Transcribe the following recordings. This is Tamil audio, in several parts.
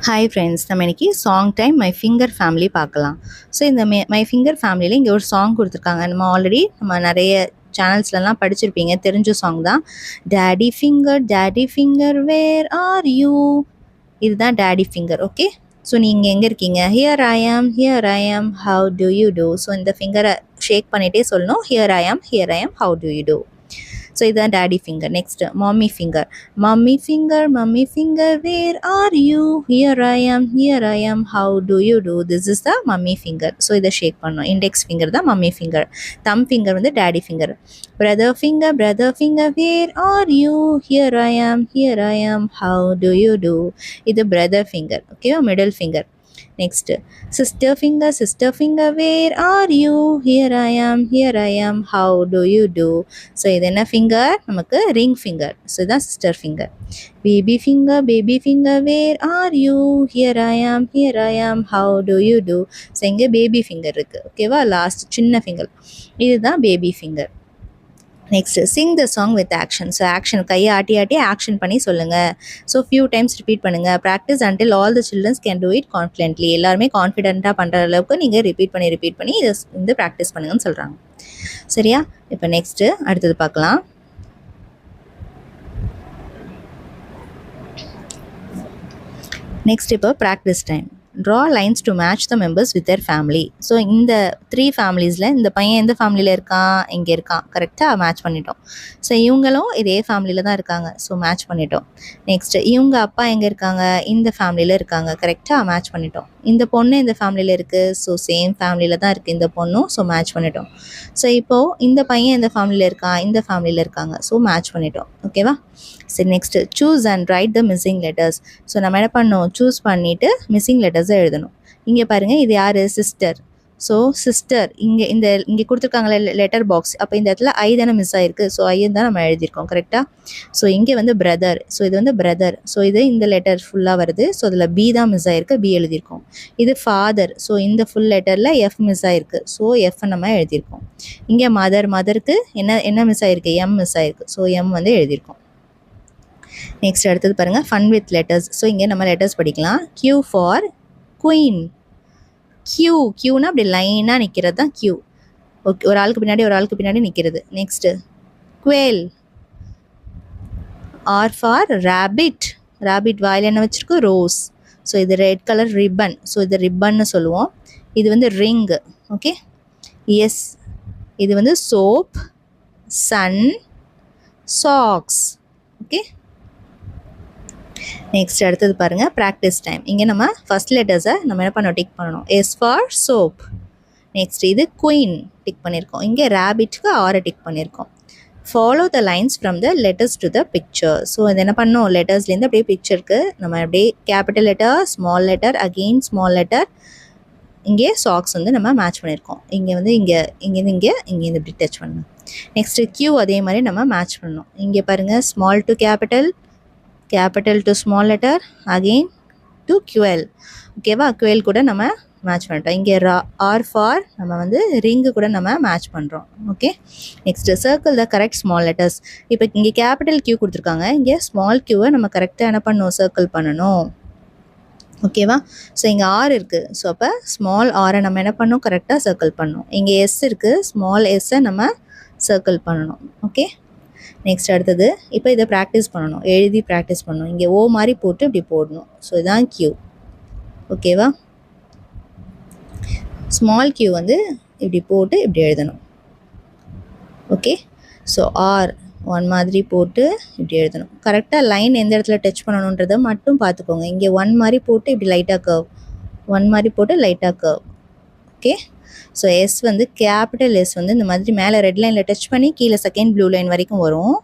ஹாய் ஃப்ரெண்ட்ஸ், நம்ம இன்னைக்கு song time my finger family பார்க்கலாம். ஸோ இந்த மை ஃபிங்கர் ஃபேமிலியில் இங்கே ஒரு சாங் கொடுத்துருக்காங்க. நம்ம நிறைய சேனல்ஸ்லலாம் படிச்சிருப்பீங்க, தெரிஞ்ச சாங் தான். Daddy finger where are you. இதுதான் டேடி ஃபிங்கர். ஓகே, ஸோ நீங்கள் எங்கே இருக்கீங்க? Here I am how do you do. So இந்த ஃபிங்கரை ஷேக் பண்ணிகிட்டே சொல்லணும். Here I am how do you do. So இதுதான் daddy finger. Next mummy finger where are you. Here I am how do you do. This is the mummy finger. So இதை ஷேக் பண்ணணும். இண்டெக்ஸ் ஃபிங்கர் தான் மம்மி ஃபிங்கர். தம் ஃபிங்கர் வந்து daddy finger. Brother finger where are you. Here I am how do you do. இது பிரதர் ஃபிங்கர். ஓகேவா, middle finger. Next sister finger where are you. Here I am how do you do. So இது என்ன ஃபிங்கர்? நமக்கு ரிங் ஃபிங்கர். ஸோ இதுதான் sister finger. Baby finger where are you. Here I am how do you do. So இங்கே பேபி ஃபிங்கர் இருக்குது. ஓகேவா, லாஸ்ட் சின்ன ஃபிங்கர். இதுதான் baby finger. Next Singh the song with action. So action, கையை ஆட்டி ஆக்ஷன் பண்ணி சொல்லுங்கள். ஸோ ஃபியூ டைம்ஸ் ரிப்பீட் பண்ணுங்கள். Practice until all the children can do it confidently. எல்லாருமே கான்ஃபிடென்ட்டாக பண்ணுற அளவுக்கு நீங்கள் ரிப்பீட் பண்ணி இதை வந்து ப்ராக்டிஸ் பண்ணுங்கன்னு சொல்கிறாங்க. சரியா? இப்போ நெக்ஸ்ட்டு அடுத்தது பார்க்கலாம். நெக்ஸ்ட் இப்போ practice time. Draw lines to match the members with their family. So இந்த 3 ஃபேமிலிஸில் இந்த பையன் எந்த ஃபேமிலியில் இருக்கான், இங்கே இருக்கான், கரெக்டாக மேட்ச் பண்ணிட்டோம். ஸோ இவங்களும் இதே ஃபேமிலியில் தான் இருக்காங்க. ஸோ மேட்ச் பண்ணிட்டோம். நெக்ஸ்ட்டு இவங்க அப்பா எங்கே இருக்காங்க, இந்த ஃபேமிலியில் இருக்காங்க, கரெக்டாக மேட்ச் பண்ணிட்டோம். இந்த பொண்ணு இந்த ஃபேமிலியில் இருக்குது. ஸோ சேம் ஃபேமிலியில் தான் இருக்குது இந்த பொண்ணும். ஸோ மேட்ச் பண்ணிட்டோம். ஸோ இப்போது இந்த பையன் இந்த ஃபேமிலியில் இருக்கான், இந்த ஃபேமிலியில் இருக்காங்க. ஸோ மேட்ச் பண்ணிட்டோம். ஓகேவா? சரி, next choose and right the missing letters. So நம்ம என்ன பண்ணோம், சூஸ் பண்ணிவிட்டு மிஸ்ஸிங் லெட்டர்ஸை எழுதணும். இங்கே பாருங்கள், இது யார்? சிஸ்டர். ஸோ சிஸ்டர் இங்கே கொடுத்துருக்காங்களே லெட்டர் பாக்ஸ். அப்போ இந்த இடத்துல ஐ தானே மிஸ் ஆகிருக்கு. ஸோ ஐன்னு தான் நம்ம எழுதியிருக்கோம், கரெக்டாக? ஸோ இங்கே வந்து பிரதர். ஸோ இது வந்து பிரதர். ஸோ இது இந்த லெட்டர் ஃபுல்லாக வருது. ஸோ அதில் பி தான் மிஸ் ஆகிருக்கு, பி எழுதியிருக்கோம். இது ஃபாதர். ஸோ இந்த ஃபுல் லெட்டரில் எஃப் மிஸ் ஆகிருக்கு. ஸோ எஃப் நம்ம எழுதியிருக்கோம். இங்கே மதருக்கு என்ன மிஸ் ஆகிருக்கு? எம் மிஸ் ஆகிருக்கு. ஸோ எம் வந்து எழுதியிருக்கோம். நெக்ஸ்ட் அடுத்தது பாருங்கள், ஃபன் வித் லெட்டர்ஸ். ஸோ இங்கே நம்ம லெட்டர்ஸ் படிக்கலாம். Queue for queen. கியூனா அப்படி லைனாக நிற்கிறது தான் கியூ. ஓகே, ஒரு ஆளுக்கு பின்னாடி நிற்கிறது. Next quail. R for rabbit. வாயில் என்ன வச்சுருக்கு? ரோஸ். ஸோ இது ரெட் கலர் ரிப்பன். ஸோ இது ரிப்பன்னு சொல்லுவோம். இது வந்து ரிங். ஓகே. எஸ், இது வந்து soap, sun, socks. Okay. Next அடுத்தது பாருங்கள், ப்ராக்டிஸ் டைம். இங்கே நம்ம ஃபஸ்ட் லெட்டர்ஸை நம்ம என்ன பண்ணோம், டிக் பண்ணணும். S for soap. நெக்ஸ்ட் இது குயின் டிக் பண்ணியிருக்கோம். இங்கே ரேபிட்க்கு ஆரை டிக் பண்ணியிருக்கோம். Follow the lines from the letters to the picture. So இது என்ன பண்ணோம், லெட்டர்ஸ்லேருந்து அப்படியே பிக்சருக்கு நம்ம அப்படியே capital letter, small letter, again small letter. இங்கே சாக்ஸ் வந்து நம்ம மேட்ச் பண்ணியிருக்கோம். இங்கே வந்து இங்கேருந்து இப்படி டச் பண்ணணும். நெக்ஸ்ட்டு கியூ அதே மாதிரி நம்ம மேட்ச் பண்ணணும். இங்கே பாருங்கள், small to capital to small letter, again to QL. ஓகேவா? QL கூட நம்ம மேட்ச் பண்ணிட்டோம். இங்கே ஆர் ஃபார் நம்ம வந்து ரிங்கு கூட நம்ம மேட்ச் பண்ணுறோம். Okay. Next circle the correct small letters. இப்போ இங்கே கேபிட்டல் கியூ கொடுத்துருக்காங்க. இங்கே ஸ்மால் கியூவை நம்ம கரெக்டாக என்ன பண்ணணும், சர்க்கிள் பண்ணணும். ஓகேவா? ஸோ இங்கே ஆர் இருக்குது. ஸோ அப்போ ஸ்மால் ஆரை நம்ம என்ன பண்ணணும், கரெக்டாக சர்க்கிள் பண்ணணும். இங்கே எஸ் இருக்குது. ஸ்மால் எஸ்ஸை நம்ம சர்க்கிள் பண்ணணும். ஓகே. நெக்ஸ்ட் அடுத்தது இப்போ இதை ப்ராக்டிஸ் பண்ணணும், எழுதி ப்ராக்டிஸ் பண்ணணும். இங்கே ஓ மாதிரி போட்டு இப்படி போடணும். ஸோ இதுதான் கியூ. ஓகேவா? ஸ்மால் கியூ வந்து இப்படி போட்டு இப்படி எழுதணும். ஓகே. ஸோ ஆர் ஒன் மாதிரி போட்டு இப்படி எழுதணும். கரெக்டாக லைன் எந்த இடத்துல டச் பண்ணணுன்றதை மட்டும் பார்த்துக்கோங்க. இங்கே ஒன் மாதிரி போட்டு இப்படி லைட்டாக கர்வ். ஓகே. ஸோ எஸ் வந்து கேபிட்டல் எஸ் வந்து இந்த மாதிரி மேலே ரெட் லைனில் டச் பண்ணி கீழே செகண்ட் ப்ளூ லைன் வரைக்கும் வரும்.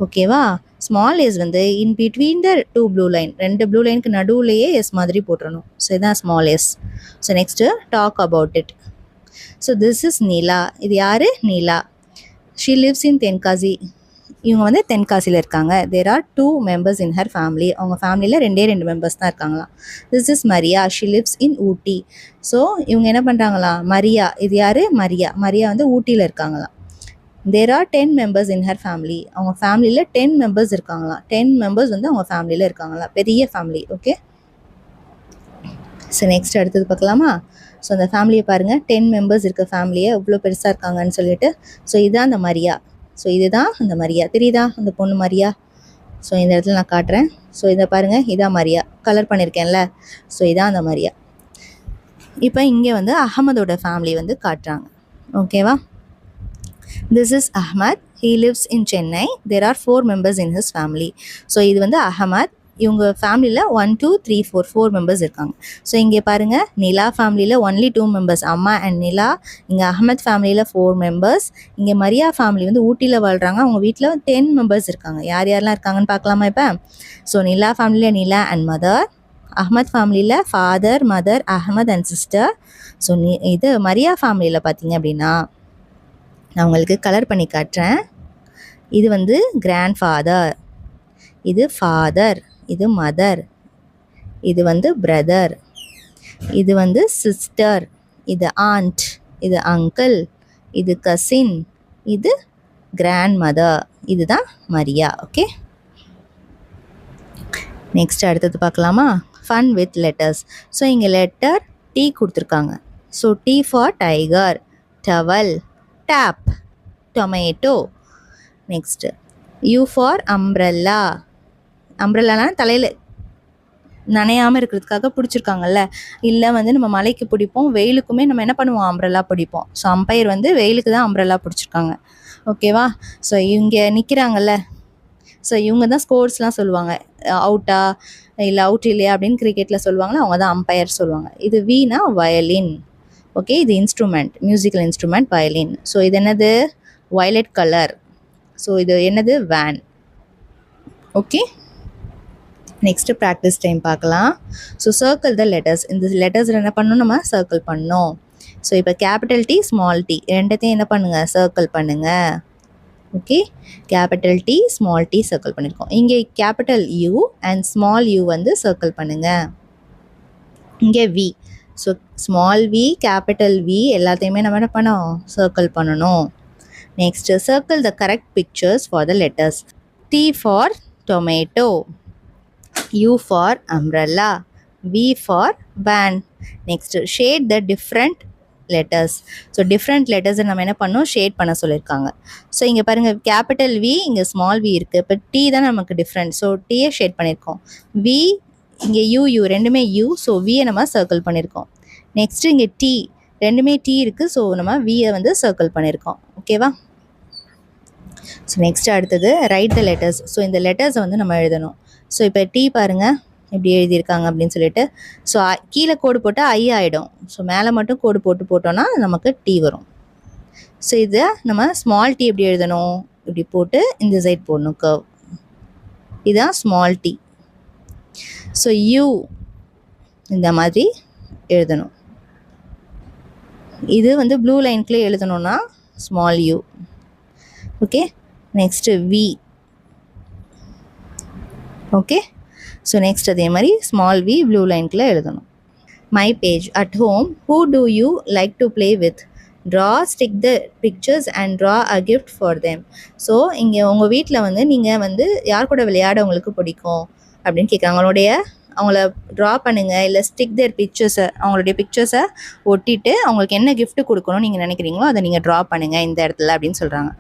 ஓகேவா? ஸ்மால் எஸ் வந்து in between the 2 blue line, 2 blue லைனுக்கு நடுவுலையே எஸ் மாதிரி போட்டுறணும். ஸோ இதுதான் small S. So next talk about it. So this is Neela. இது யார்? Neela. She lives in Tenkasi. இவங்க வந்து தென்காசியில் இருக்காங்க. There are 2 members in her family. அவங்க ஃபேமிலியில் 2 மெம்பர்ஸ் தான் இருக்காங்களாம். This is Maria. She lives in Ooty. So இவங்க என்ன பண்ணுறாங்களாம், மரியா. இது யார்? மரியா வந்து ஊட்டியில் இருக்காங்களாம். There are 10 members in her family. அவங்க ஃபேமிலியில் 10 members இருக்காங்களாம். 10 members வந்து அவங்க ஃபேமிலியில் இருக்காங்களாம். பெரிய ஃபேமிலி. ஓகே. ஸோ நெக்ஸ்ட் அடுத்தது பார்க்கலாமா? ஸோ அந்த ஃபேமிலியை பாருங்கள், 10 மெம்பர்ஸ் இருக்க ஃபேமிலியை எவ்வளோ பெருசாக இருக்காங்கன்னு சொல்லிட்டு. ஸோ இதுதான் அந்த மரியா. ஸோ இதுதான் அந்த மரியா, தெரியுதா அந்த பொண்ணு மரியா? ஸோ இந்த இடத்துல நான் காட்டுறேன். ஸோ இதை பாருங்கள், இதான் மரியா, கலர் பண்ணியிருக்கேன்ல. ஸோ இதான் அந்த மரியா. இப்போ இங்கே வந்து அகமதோட ஃபேமிலி வந்து காட்டுறாங்க. ஓகேவா? This is Ahmad. He lives in Chennai. There are 4 members in his family. So இது வந்து அகமத். இவங்க ஃபேமிலியில் 1 2 3 4 மெம்பர்ஸ் இருக்காங்க. ஸோ இங்கே பாருங்கள், நிலா ஃபேமிலியில் ஒன்லி 2 மெம்பர்ஸ், அம்மா அண்ட் நிலா. இங்கே அகமத் ஃபேமிலியில் 4 மெம்பர்ஸ். இங்கே மரியா ஃபேமிலி வந்து ஊட்டியில் வாழ்கிறாங்க. அவங்க வீட்டில் 10 மெம்பர்ஸ் இருக்காங்க. யார் யாரெல்லாம் இருக்காங்கன்னு பார்க்கலாமா இப்போ? ஸோ நிலா ஃபேமிலியில் நிலா அண்ட் மதர். அஹ்மத் ஃபேமிலியில் father, mother, Ahmed and sister. So இது மரியா ஃபேமிலியில் பார்த்தீங்க அப்படின்னா, நான் உங்களுக்கு கலர் பண்ணி காட்டுறேன். இது வந்து கிராண்ட் ஃபாதர், இது ஃபாதர், இது மதர், இது வந்து பிரதர், இது வந்து சிஸ்டர், இது ஆண்ட், இது அங்கிள், இது கசின், இது கிராண்ட் மதர். இதுதான் மரியா. ஓகே, நெக்ஸ்ட் அடுத்தது பார்க்கலாமா? Fun with letters. ஸோ இங்கே லெட்டர் டி கொடுத்துருக்காங்க. So T for tiger, towel, tape, tomato. Next U for umbrella. அம்ப்ரெல்லாலாம் தலையில் நனையாமல் இருக்கிறதுக்காக பிடிச்சிருக்காங்கல்ல. இல்லை வந்து நம்ம மலைக்கு பிடிப்போம், வெயிலுக்குமே நம்ம என்ன பண்ணுவோம், அம்ப்ரெல்லா பிடிப்போம். ஸோ அம்பையர் வந்து வெயிலுக்கு தான் அம்ப்ரெல்லா பிடிச்சிருக்காங்க. ஓகேவா? ஸோ இவங்க நிற்கிறாங்கல்ல, ஸோ இவங்க தான் ஸ்கோர்ஸ்லாம் சொல்லுவாங்க. அவுட்டா இல்லை அவுட் இல்லையா அப்படின்னு கிரிக்கெட்டில் சொல்லுவாங்களா, அவங்க தான் அம்பையர் சொல்லுவாங்க. இது வீணா வயலின். ஓகே, இது instrument, musical instrument violin. So இது என்னது, வயலட் கலர். ஸோ இது என்னது, van. Okay, next practice time பார்க்கலாம். So circle the letters. இந்த லெட்டர்ஸில் என்ன பண்ணணும், நம்ம சர்க்கிள் பண்ணணும். ஸோ இப்போ கேபிட்டல் டி, ஸ்மால் டி ரெண்டத்தையும் என்ன பண்ணுங்கள், சர்க்கிள் பண்ணுங்கள். Okay, capital T, small T circle பண்ணியிருக்கோம். இங்கே capital U and small U வந்து சர்க்கிள் பண்ணுங்கள். இங்கே V. So small V, capital we எல்லாத்தையுமே நம்ம என்ன பண்ணோம், சர்க்கிள் பண்ணணும். Next circle the correct pictures for the letters. T for tomato, U for umbrella, V for van. Next shade the different letters. So different லெட்டர்ஸை நம்ம என்ன பண்ணோம், ஷேட் பண்ண சொல்லியிருக்காங்க. ஸோ இங்கே பாருங்கள், கேபிட்டல் வி, இங்கே ஸ்மால் வி இருக்குது. இப்போ டி தான் நமக்கு டிஃப்ரெண்ட், ஸோ டீயை ஷேட் பண்ணியிருக்கோம். வி, இங்கே யூ ரெண்டுமே யூ, ஸோ வியை நம்ம சர்க்கிள் பண்ணியிருக்கோம். நெக்ஸ்ட்டு இங்கே டி, ரெண்டுமே டி இருக்குது, ஸோ நம்ம வியை வந்து சர்க்கிள் பண்ணியிருக்கோம். ஓகேவா? ஸோ நெக்ஸ்ட் அடுத்தது ரைட் த லெட்டர்ஸ். ஸோ இந்த லெட்டர்ஸை வந்து நம்ம எழுதணும். ஸோ இப்போ டி பாருங்கள் எப்படி எழுதியிருக்காங்க அப்படின்னு சொல்லிட்டு. ஸோ கீழே கோடு போட்டால் ஐ ஆகிடும். ஸோ மேலே மட்டும் கோடு போட்டோன்னா நமக்கு டி வரும். ஸோ இதை நம்ம ஸ்மால் டி எப்படி எழுதணும், இப்படி போட்டு இந்த சைட் போடணும் கர்வ். இதுதான் ஸ்மால் டி. ஸோ யூ இந்த மாதிரி எழுதணும். இது வந்து ப்ளூ லைன்குள்ளே எழுதணுன்னா small U. Okay, next V. Okay, so next அதே மாதிரி ஸ்மால் வி ப்ளூ லைன்குள்ளே எழுதணும். My page. At home, who do you like to play with? Draw, stick the pictures and draw a gift for them. So இங்கே உங்கள் வீட்டில் வந்து நீங்கள் வந்து யார் கூட விளையாட உங்களுக்கு பிடிக்கும் அப்படின்னு கேட்குறாங்க. அவங்கள ட்ரா பண்ணுங்கள், இல்லை ஸ்டிக் தேர் பிக்சர்ஸை, அவங்களுடைய பிக்சர்ஸை ஒட்டிட்டு அவங்களுக்கு என்ன கிஃப்ட் கொடுக்கணும்னு நீங்கள் நினைக்கிறீங்களோ அதை நீங்கள் ட்ரா பண்ணுங்கள் இந்த இடத்துல அப்படின்னு சொல்கிறாங்க.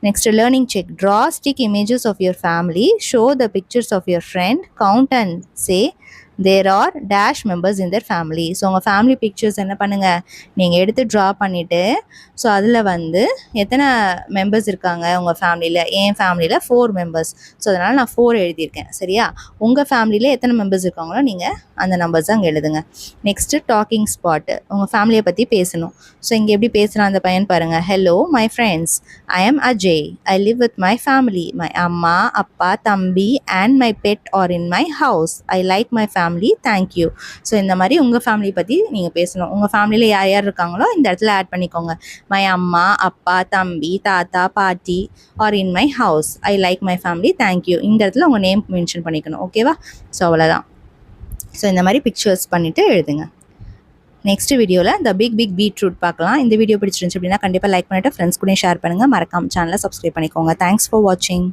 Next, learning check. Draw stick images of your family, show the pictures of your friend, count and say there are dash members in their family. So உங்கள் ஃபேமிலி பிக்சர்ஸ் என்ன பண்ணுங்கள், நீங்கள் எடுத்து ட்ரா பண்ணிவிட்டு, ஸோ அதில் வந்து எத்தனை மெம்பர்ஸ் இருக்காங்க உங்கள் ஃபேமிலியில். என் ஃபேமிலியில் 4 மெம்பர்ஸ். ஸோ அதனால் நான் 4 எழுதியிருக்கேன். சரியா? உங்கள் ஃபேமிலியில் எத்தனை மெம்பர்ஸ் இருக்காங்களோ நீங்கள் அந்த நம்பர்ஸ் அங்கே எழுதுங்க. Next talking spot. உங்கள் ஃபேமிலியை பற்றி பேசணும். ஸோ இங்கே எப்படி பேசுகிறான் அந்த பையன் பாருங்கள். Hello my friends, I am Ajay, I live with my family, my அம்மா, அப்பா, தம்பி and my pet are in my house, I like my family, thank you. So இந்த மாதிரி உங்கள் ஃபேமிலி பற்றி நீங்கள் பேசணும். உங்கள் ஃபேமிலியில் யார் யார் இருக்காங்களோ இந்த இடத்துல ஆட் பண்ணிக்கோங்க. மை அம்மா, அப்பா, தம்பி, தாத்தா, பாட்டி are in my house, I like my family, thank you. இந்த இடத்துல உங்கள் நேம் மென்ஷன் பண்ணிக்கணும். ஓகேவா? ஸோ அவ்வளோதான். ஸோ இந்த மாதிரி பிக்சர்ஸ் பண்ணிவிட்டு எழுதுங்க. நெக்ஸ்ட் வீடியோவில் இந்த பிக் பீட்ரூட் பார்க்கலாம். இந்த வீடியோ பிடிச்சிருந்துச்சு அப்படின்னா கண்டிப்பாக லைக் பண்ணிவிட்டு ஃப்ரெண்ட்ஸ் கூட ஷேர் பண்ணுங்கள். மறக்காம சேனலை சப்ஸ்கிரைப் பண்ணிக்கோங்க. தேங்க்ஸ் ஃபார் வாட்சிங்.